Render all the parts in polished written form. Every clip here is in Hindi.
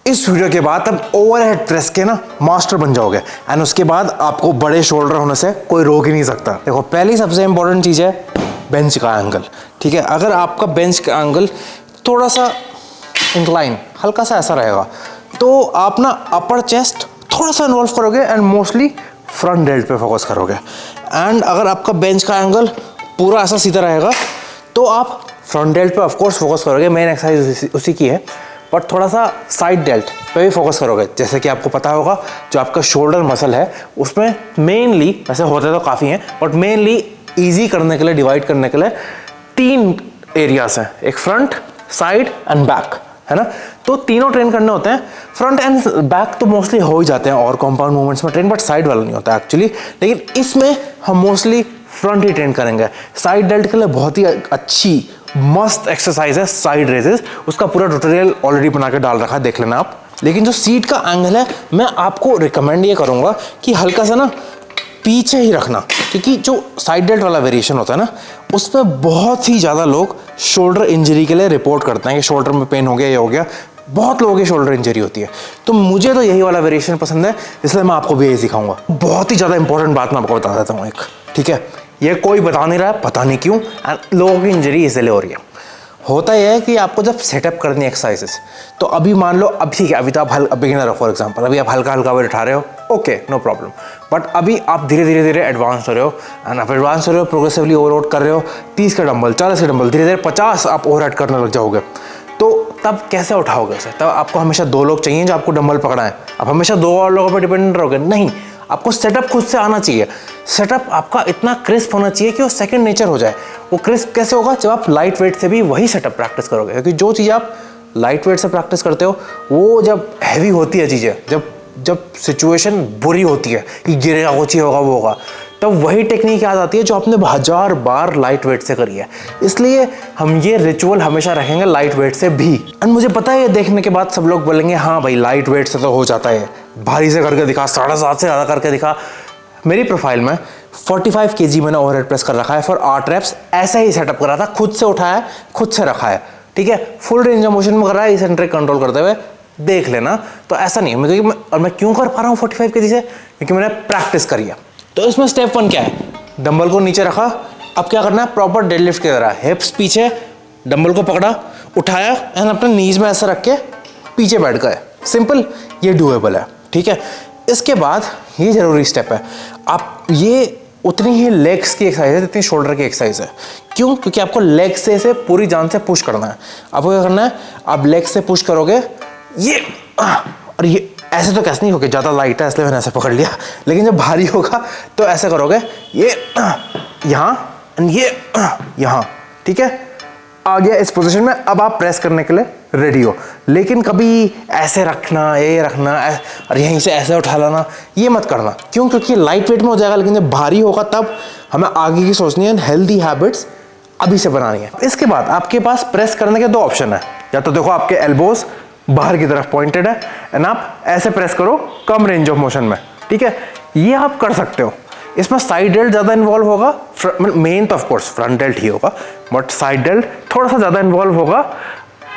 इस वीडियो के बाद अब ओवरहेड प्रेस के ना मास्टर बन जाओगे एंड उसके बाद आपको बड़े शोल्डर होने से कोई रोक ही नहीं सकता। देखो पहली सबसे इंपॉर्टेंट चीज़ है बेंच का एंगल। ठीक है, अगर आपका बेंच का एंगल थोड़ा सा इंक्लाइन हल्का सा ऐसा रहेगा तो आप ना अपर चेस्ट थोड़ा सा इन्वॉल्व करोगे एंड मोस्टली फ्रंट डेल्ट पे फोकस करोगे। एंड अगर आपका बेंच का एंगल पूरा ऐसा सीधा रहेगा तो आप फ्रंट डेल्ट पे ऑफकोर्स फोकस करोगे, मेन एक्सरसाइज उसी की है, बट थोड़ा सा साइड डेल्ट पे भी फोकस करोगे। जैसे कि आपको पता होगा जो आपका शोल्डर मसल है उसमें मेनली, वैसे होते तो काफ़ी हैं, बट मेनली ईजी करने के लिए, डिवाइड करने के लिए 3 एरियाज हैं, एक फ्रंट, साइड एंड बैक, है ना। तो तीनों ट्रेन करने होते हैं। फ्रंट एंड बैक तो मोस्टली हो ही जाते हैं और कंपाउंड मूवमेंट्स में ट्रेन, बट साइड वाला नहीं होता एक्चुअली। लेकिन इसमें हम मोस्टली फ्रंट ही ट्रेन करेंगे। साइड डेल्ट के लिए बहुत ही अच्छी मस्त एक्सरसाइज है साइड रेजेस, उसका पूरा ट्यूटोरियल ऑलरेडी बना के डाल रखा है, देख लेना आप। लेकिन जो सीट का एंगल है मैं आपको रिकमेंड ये करूँगा कि हल्का सा ना पीछे ही रखना, क्योंकि जो साइड डेल्ट वाला वेरिएशन होता है ना उसमें बहुत ही ज़्यादा लोग शोल्डर इंजरी के लिए रिपोर्ट करते हैं कि शोल्डर में पेन हो गया, ये हो गया। बहुत लोगों की शोल्डर इंजरी होती है, तो मुझे तो यही वाला वेरिएशन पसंद है, इसलिए मैं आपको भी यही सिखाऊंगा। बहुत ही ज़्यादा इंपॉर्टेंट बात मैं आपको बता देता हूँ एक, ठीक है। ये कोई बता नहीं रहा है, पता नहीं क्यों लोगों की इंजरी इसलिए हो रही है। होता यह है कि आपको जब सेटअप करनी है एक्सरसाइजेस, तो अभी मान लो अब ठीक है, अभी तो आप बिगिनर हो फॉर एग्जांपल, अभी आप हल्का हल्का वेट उठा रहे हो, ओके नो प्रॉब्लम। बट अभी आप धीरे धीरे एडवांस हो रहे हो एंड आप एडवांस हो रहे हो, प्रोग्रेसिवली ओवरलोड कर रहे हो, 30 का डंबल, 40 का डंबल, धीरे धीरे 50 आप ओवरहेड करने लग जाओगे। तो तब कैसे उठाओगे उसे? तब आपको हमेशा 2 लोग चाहिए जो आपको डंबल पकड़ाएं। आप हमेशा 2 और लोगों पर डिपेंडेंट रहोगे? नहीं, आपको सेटअप खुद से आना चाहिए। सेटअप आपका इतना क्रिस्प होना चाहिए कि वो सेकंड नेचर हो जाए। वो क्रिस्प कैसे होगा? जब आप लाइट वेट से भी वही सेटअप प्रैक्टिस करोगे, क्योंकि जो चीज़ आप लाइट वेट से प्रैक्टिस करते हो वो जब हैवी होती है चीज़ें, जब सिचुएशन बुरी होती है कि गिरेगा, वो चीज़ होगा, वो होगा, तब वही टेक्निक याद आती है जो आपने 1000 बार लाइट वेट से करी है। इसलिए हम ये रिचुअल हमेशा रखेंगे लाइट वेट से भी। एंड मुझे पता है ये देखने के बाद सब लोग बोलेंगे हाँ भाई लाइट वेट से तो हो जाता है, भारी से करके दिखा, 7.5 से ज़्यादा करके दिखा। मेरी प्रोफाइल में 45 kg मैंने ओवरहेड प्रेस कर रखा है फॉर 8 reps। ऐसा ही सेटअप करा था, खुद से उठाया, खुद से रखा है, ठीक है। फुल रेंज ऑफ मोशन में कर रहा है, इसेंट्रिक कंट्रोल करते हुए, देख लेना। तो ऐसा नहीं है, और मैं क्यों कर पा रहा हूँ 45 kg से? क्योंकि मैंने प्रैक्टिस करी है। तो इसमें स्टेप 1 क्या है? डंबल को नीचे रखा, अब क्या करना है? प्रॉपर डेडलिफ्ट की तरह हिप्स पीछे, डंबल को पकड़ा, उठाया एंड अपने नीज में ऐसा रख के पीछे बैठ गए। सिंपल, ये डूएबल है, ठीक है। इसके बाद ये जरूरी स्टेप है, आप ये उतनी ही लेग्स की एक्सरसाइज है जितनी शोल्डर की एक्सरसाइज है। क्यों? क्योंकि आपको लेग से इसे पूरी जान से पुश करना है। आपको क्या करना है? आप लेग से पुश करोगे, ये और ये ऐसे तो कैसे नहीं होगा, ज़्यादा लाइट है इसलिए मैंने ऐसे पकड़ लिया, लेकिन जब भारी होगा तो ऐसे करोगे, ये यहाँ एंड ये यहाँ, ठीक है। आ गया इस पोजीशन में, अब आप प्रेस करने के लिए रेडी हो। लेकिन कभी ऐसे रखना, ये रखना और यहीं से ऐसे उठा लाना, ये मत करना। क्यों? क्योंकि लाइट वेट में हो जाएगा, लेकिन जब भारी होगा तब हमें आगे की सोचनी है, हेल्दी हैबिट्स अभी से बनानी है। इसके बाद आपके पास प्रेस करने के 2 ऑप्शन है, या तो देखो आपके एल्बोज बाहर की तरफ पॉइंटेड है एंड आप ऐसे प्रेस करो कम रेंज ऑफ मोशन में, ठीक है। ये आप कर सकते हो। इसमें साइड डेल्ट ज़्यादा इन्वॉल्व होगा, मेन तो ऑफकोर्स फ्रंट डेल्ट ही होगा, बट साइड डेल्ट थोड़ा सा ज़्यादा इन्वॉल्व होगा।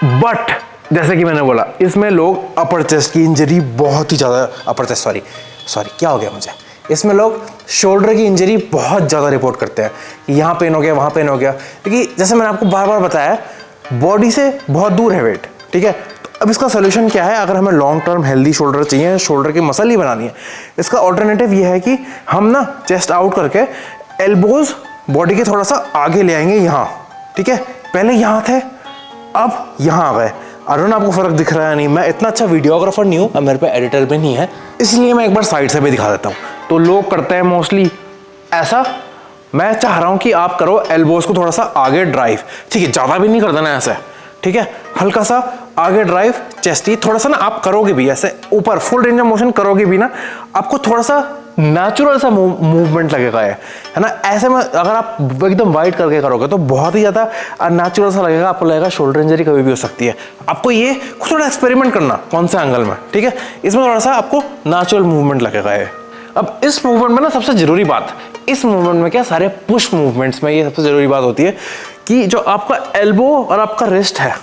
बट जैसे कि मैंने बोला, इसमें लोग अपर चेस्ट की इंजरी बहुत ही ज़्यादा, अपर चेस्ट सॉरी क्या हो गया मुझे, इसमें लोग शोल्डर की इंजरी बहुत ज़्यादा रिपोर्ट करते हैं कि यहाँ पेन हो गया, वहाँ पेन हो गया, क्योंकि जैसे मैंने आपको बार बार बताया बॉडी से बहुत दूर है वेट, ठीक है। अब इसका सोल्यूशन क्या है? अगर हमें लॉन्ग टर्म हेल्दी शोल्डर चाहिए, शोल्डर की मसल ही बनानी है, इसका ऑल्टरनेटिव ये है कि हम ना चेस्ट आउट करके एल्बोज बॉडी के थोड़ा सा आगे ले आएंगे यहाँ, ठीक है। पहले यहाँ थे, अब यहाँ आ गए। अरुण आपको फर्क दिख रहा है? नहीं, मैं इतना अच्छा वीडियोग्राफर नहीं हूँ, अब मेरे पे एडिटर भी नहीं है, इसलिए मैं एक बार साइड से भी दिखा देता हूँ। तो लोग करते हैं मोस्टली ऐसा, मैं चाह रहा हूँ कि आप करो एल्बोज को थोड़ा सा आगे ड्राइव, ठीक है, ज़्यादा भी नहीं कर देना ऐसे, ठीक है, हल्का सा आगे ड्राइव, चेस्ट ही थोड़ा सा ना आप करोगे भी ऐसे ऊपर, फुल रेंज ऑफ मोशन करोगे भी ना, आपको थोड़ा सा नेचुरल सा मूवमेंट लगेगा, है ना। ऐसे में अगर आप एकदम वाइड करके करोगे तो बहुत ही ज़्यादा नेचुरल सा लगेगा, आपको लगेगा शोल्डर इंजरी कभी भी हो सकती है। आपको ये थोड़ा एक्सपेरिमेंट करना कौन से एंगल में, ठीक है, इसमें थोड़ा सा आपको नेचुरल मूवमेंट लगेगा। अब इस मूवमेंट में ना सबसे जरूरी बात, इस मूवमेंट में क्या, सारे पुश मूवमेंट्स में ये सबसे जरूरी बात होती है कि जो आपका एल्बो और आपका रिस्ट है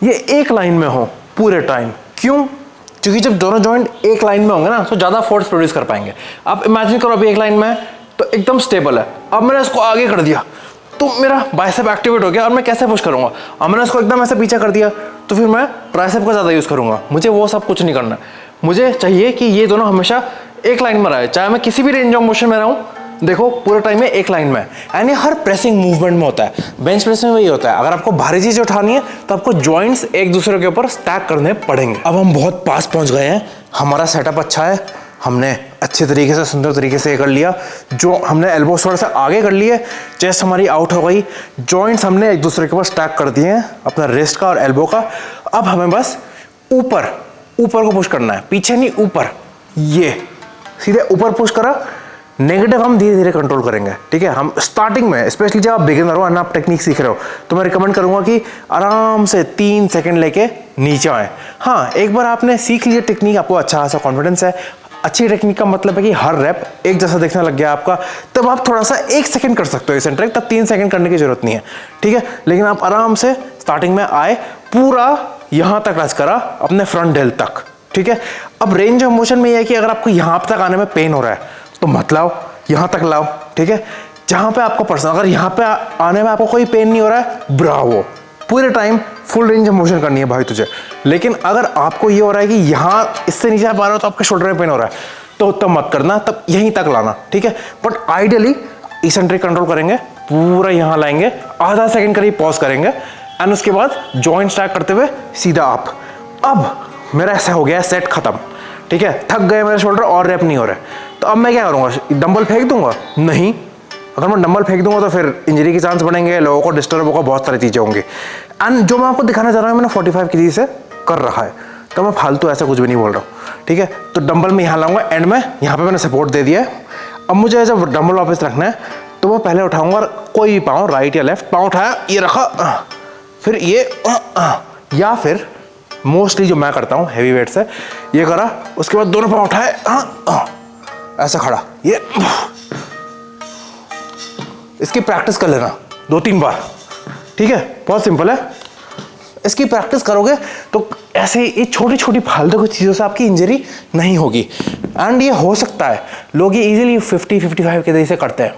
ये एक लाइन में हो पूरे टाइम। क्यों? क्योंकि जब दोनों जॉइंट एक लाइन में होंगे ना तो ज़्यादा फोर्स प्रोड्यूस कर पाएंगे। आप इमेजिन करो अभी एक लाइन में है तो एकदम स्टेबल है, अब मैंने इसको आगे कर दिया तो मेरा बाइसेप एक्टिवेट हो गया और मैं कैसे पुश करूँगा। अब मैंने इसको एकदम ऐसे पीछे कर दिया तो फिर मैं ट्राइसेप का ज़्यादा यूज़ करूँगा। मुझे वो सब कुछ नहीं करना, मुझे चाहिए कि ये दोनों हमेशा एक लाइन में रहे, चाहे मैं किसी भी रेंज ऑफ मोशन में रहूँ। देखो पूरे टाइम में एक लाइन में, यानी हर प्रेसिंग मूवमेंट में होता है। बेंच प्रेस में वही होता है, अगर आपको भारी चीज़ उठानी है तो आपको जॉइंट्स एक दूसरे के ऊपर स्टैक करने पड़ेंगे। अब हम बहुत पास पहुंच गए हैं, हमारा सेटअप अच्छा है, हमने अच्छे तरीके से सुंदर तरीके से कर लिया। जो हमने एल्बो थोड़ा सा आगे कर लिए, चेस्ट हमारी आउट हो गई, जॉइंट्स हमने एक दूसरे के ऊपर स्टैक कर दिए हैं अपना रिस्ट का और एल्बो का। अब हमें बस ऊपर को पुश करना है, पीछे नहीं ऊपर, ये सीधे ऊपर पुश करा। नेगेटिव हम धीरे धीरे कंट्रोल करेंगे, ठीक है। हम स्टार्टिंग में स्पेशली जब आप बिगिनर हो और आप टेक्निक सीख रहे हो तो मैं रिकमेंड करूंगा कि आराम से 3 सेकंड लेके नीचे आए। हाँ, एक बार आपने सीख लिया टेक्निक, आपको अच्छा खासा कॉन्फिडेंस है। अच्छी टेक्निक का मतलब है कि हर रैप एक जैसा दिखने लग गया आपका, तब आप थोड़ा सा 1 सेकंड कर सकते हो इसेंट्रिक, तब 3 सेकंड करने की जरूरत नहीं है, ठीक है। लेकिन आप आराम से स्टार्टिंग में आए, पूरा यहाँ तक टच करा अपने फ्रंट डेल तक, ठीक है। अब रेंज ऑफ मोशन में यह है कि अगर आपको यहाँ तक आने में पेन हो रहा है तो मत लाओ, यहाँ तक लाओ, ठीक है। जहाँ पे आपको पर्सन, अगर यहाँ पे आने में आपको कोई पेन नहीं हो रहा है, ब्रावो, पूरे time full range of motion करनी है भाई तुझे। लेकिन अगर आपको ये हो रहा है कि यहाँ इससे नीचे आप आ रहे हो तो आपके शोल्डर में पेन हो रहा है, तो तब मत करना, तब यहीं तक लाना, ठीक है। बट आइडियली इसेंट्रिक कंट्रोल करेंगे, पूरा यहाँ लाएंगे, आधा सेकंड करीब पॉज करेंगे एंड उसके बाद जॉइंट स्टैक करते हुए सीधा अप। अब मेरा ऐसा हो गया सेट खत्म, ठीक है। थक गए मेरे शोल्डर और रैप नहीं हो रहे, तो अब मैं क्या करूँगा, डंबल फेंक दूंगा? नहीं, अगर मैं डंबल फेंक दूंगा तो फिर इंजरी के चांस बढ़ेंगे, लोगों को डिस्टर्ब होगा, बहुत सारी चीज़ें होंगी। एंड जो मैं आपको दिखाना चाह रहा हूँ मैंने 45 केजी से कर रहा है, तो मैं फालतू ऐसा कुछ भी नहीं बोल रहा हूँ, ठीक है। तो डंबल में यहाँ लाऊंगा एंड में, यहाँ पे मैंने सपोर्ट दे दिया है। अब मुझे जब डंबल वापस रखना है तो मैं पहले उठाऊंगा और कोई भी पाँव, राइट या लेफ्ट, पाँव उठाया, ये रखा, फिर ये, या फिर मोस्टली जो मैं करता हूँ हैवी वेट से, ये करा, उसके बाद दोनों पाँव उठाए, ऐसा खड़ा, ये। इसकी प्रैक्टिस कर लेना 2-3 बार, ठीक है, बहुत सिंपल है। इसकी प्रैक्टिस करोगे तो ऐसे ये छोटी छोटी फालतू की चीज़ों से आपकी इंजरी नहीं होगी। एंड ये हो सकता है लोग ये इजीली 50-55 के तरीके से करते हैं।